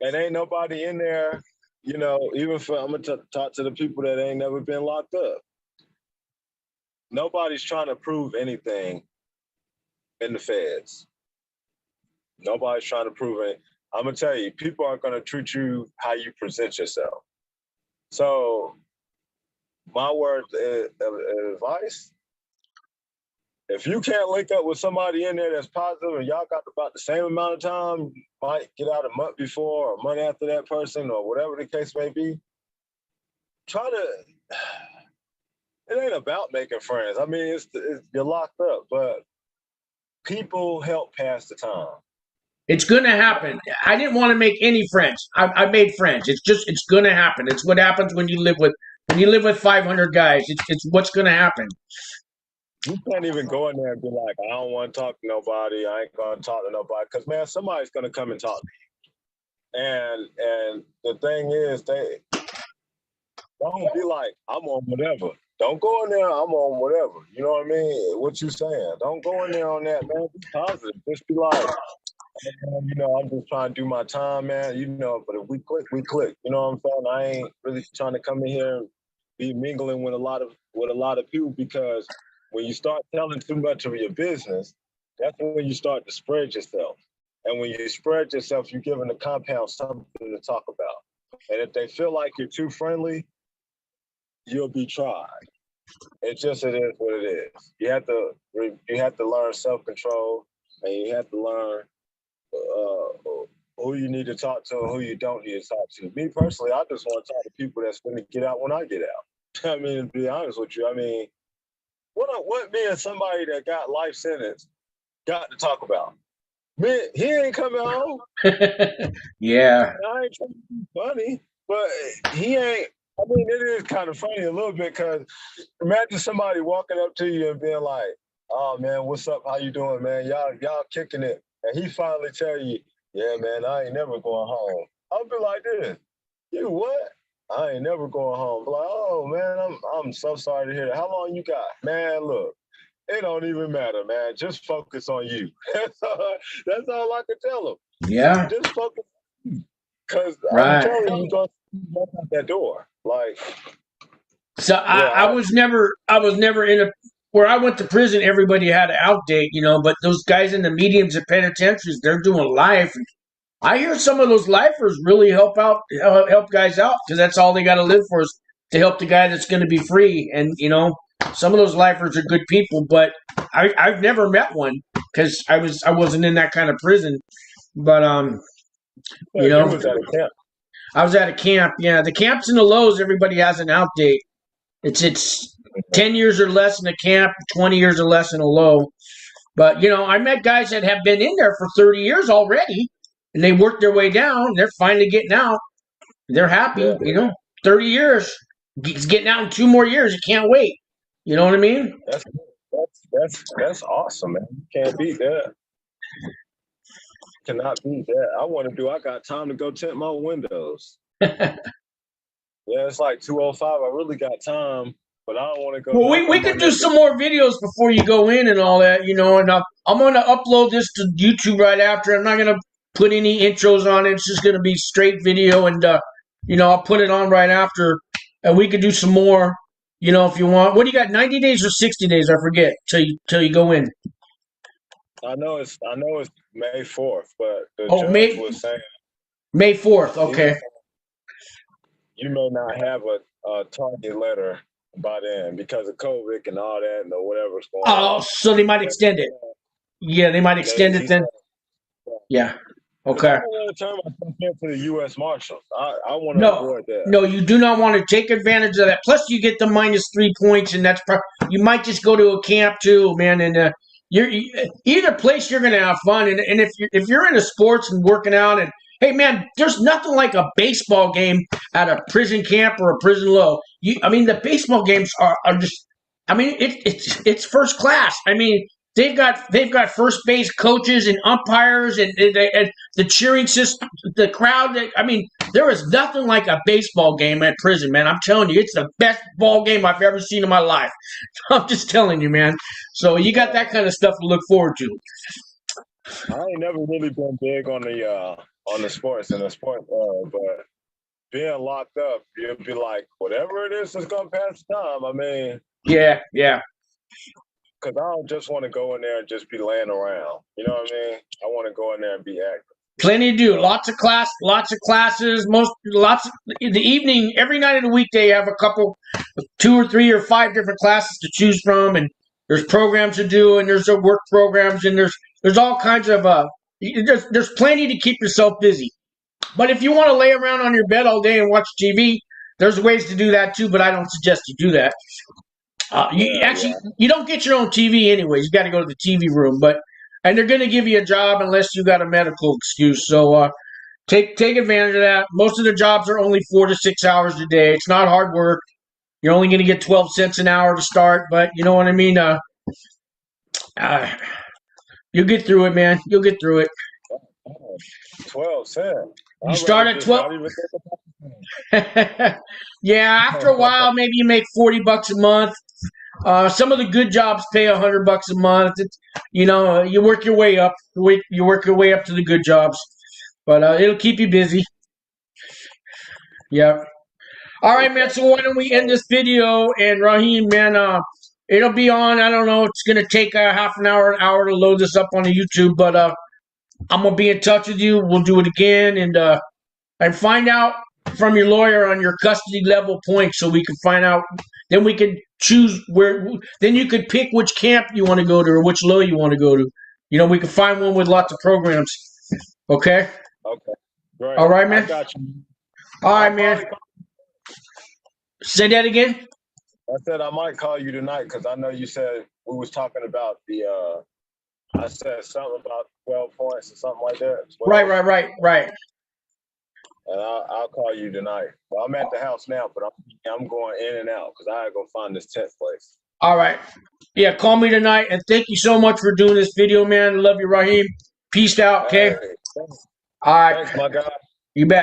And ain't nobody in there, you know. Even for I'm gonna talk to the people that ain't never been locked up. Nobody's trying to prove anything in the feds. Nobody's trying to prove it. I'm gonna tell you, people are gonna treat you how you present yourself. So, my word of advice: if you can't link up with somebody in there that's positive, and y'all got about the same amount of time, might get out a month before or a month after that person, or whatever the case may be. Try to. It ain't about making friends. I mean, you're locked up, but people help pass the time. It's going to happen. I didn't want to make any friends. I made friends. It's going to happen. It's what happens when you live with 500 guys. It's what's going to happen. You can't even go in there and be like, I don't want to talk to nobody. I ain't going to talk to nobody. Because, man, somebody's going to come and talk to you. And the thing is, they don't be like, I'm on whatever. Don't go in there, I'm on whatever. You know what I mean? What you saying? Don't go in there on that, man. Be positive. Just be like, you know, I'm just trying to do my time, man. You know, but if we click, we click. You know what I'm saying? I ain't really trying to come in here and be mingling with a lot of people, because when you start telling too much of your business, that's when you start to spread yourself. And when you spread yourself, you're giving the compound something to talk about. And if they feel like you're too friendly, you'll be tried. It is what it is. You have to learn self-control, and you have to learn who you need to talk to and who you don't need to talk to. Me personally, I just want to talk to people that's going to get out when I get out. I mean, to be honest with you, I mean, what me and somebody that got life sentence got to talk about? Man, he ain't coming home. Yeah. I ain't trying to be funny, but he ain't. I mean, it is kind of funny a little bit, because imagine somebody walking up to you and being like, oh, man, what's up? How you doing, man? Y'all kicking it. And he finally tell you, yeah, man, I ain't never going home. I'll be like this. You what? I ain't never going home. Like, oh, man, I'm so sorry to hear that. How long you got? Man, look, it don't even matter, man. Just focus on you. That's all I can tell him. Yeah. Just focus on you. Because right. I'm telling you, don't walk out that door. Like, so I was never in a, where I went to prison, everybody had an out date, you know, but those guys in the mediums and penitentiaries, they're doing life. I hear some of those lifers really help guys out, because that's all they got to live for, is to help the guy that's going to be free. And, you know, some of those lifers are good people, but I've never met one, because I wasn't in that kind of prison. But, you know, was at a camp. I was at a camp. Yeah, the camps and the lows, everybody has an out date. It's 10 years or less in a camp, 20 years or less in a low. But, you know, I met guys that have been in there for 30 years already, and they worked their way down. And they're finally getting out. They're happy, Yeah. you know. 30 years. He's getting out in 2 more years. You can't wait. You know what I mean? That's awesome, man. You can't beat that. Cannot beat that. I got time to go tint my windows. Yeah, it's like 2:05. I really got time, but I don't want to go. Well, we could do some more videos before you go in and all that, you know. And I'm going to upload this to YouTube right after. I'm not going to put any intros on it. It's just going to be straight video, and you know, I'll put it on right after, and we could do some more, you know, if you want. What do you got? 90 days or 60 days? I forget till you go in. I know it's May 4th, but the judge was saying May 4th. Okay. You may not have a target letter by then because of COVID and all that and whatever's going on. Oh, so they might extend it. Yeah, they might extend it then. Yeah. Okay. I don't want to turn myself into the U.S. Marshals. I want to avoid that. No, you do not want to take advantage of that. Plus, you get the -3 points, and you might just go to a camp too, man. And either place you're going to have fun. And if you're into sports and working out, and hey, man, there's nothing like a baseball game at a prison camp or a prison low. I mean, the baseball games are just. I mean, it's first class. I mean. They've got first base coaches and umpires and the cheering system, the crowd. I mean, there is nothing like a baseball game at prison, man. I'm telling you, it's the best ball game I've ever seen in my life. I'm just telling you, man. So you got that kind of stuff to look forward to. I ain't never really been big on the sports and the sport, but being locked up, you'll be like, whatever it is that's gonna pass the time. I mean, yeah. Because I don't just want to go in there and just be laying around. You know what I mean? I want to go in there and be active. Plenty to do. Lots of classes. In the evening, every night of the week, they have a couple, 2 or 3 or 5 different classes to choose from, and there's programs to do, and there's work programs, and there's all kinds of there's plenty to keep yourself busy. But if you want to lay around on your bed all day and watch TV, there's ways to do that too. But I don't suggest you do that. You don't get your own TV anyways. You got to go to the TV room, and they're going to give you a job unless you got a medical excuse. So take advantage of that. Most of the jobs are only 4 to 6 hours a day. It's not hard work. You're only going to get 12 cents an hour to start, but you know what I mean. You'll get through it, man. You'll get through it. 12 cents. You start at 12. Yeah, after a while, maybe you make $40 a month. Some of the good jobs pay $100 a month. You work your way up. You work your way up to the good jobs, but it'll keep you busy. Yeah. All right, man. So why don't we end this video? And Raheem, man, it'll be on. I don't know. It's gonna take a half an hour to load this up on the YouTube, but I'm gonna be in touch with you. We'll do it again and find out from your lawyer on your custody level points, so we can find out. Then we can choose where. Then you could pick which camp you want to go to or which low you want to go to. We can find one with lots of programs. Okay. Okay. Great. All right, man. I got you. All right, man. Say that again. I said I might call you tonight because I know you said we was talking about I said something about 12 points or something like that. 12. Right. And I'll call you tonight. Well, I'm at the house now, but I'm going in and out because I gotta go find this tent place. All right. Yeah, call me tonight, and thank you so much for doing this video, man. I love you, Raheem. Peace out, okay? Hey, All right. Thanks, my guy. You bet.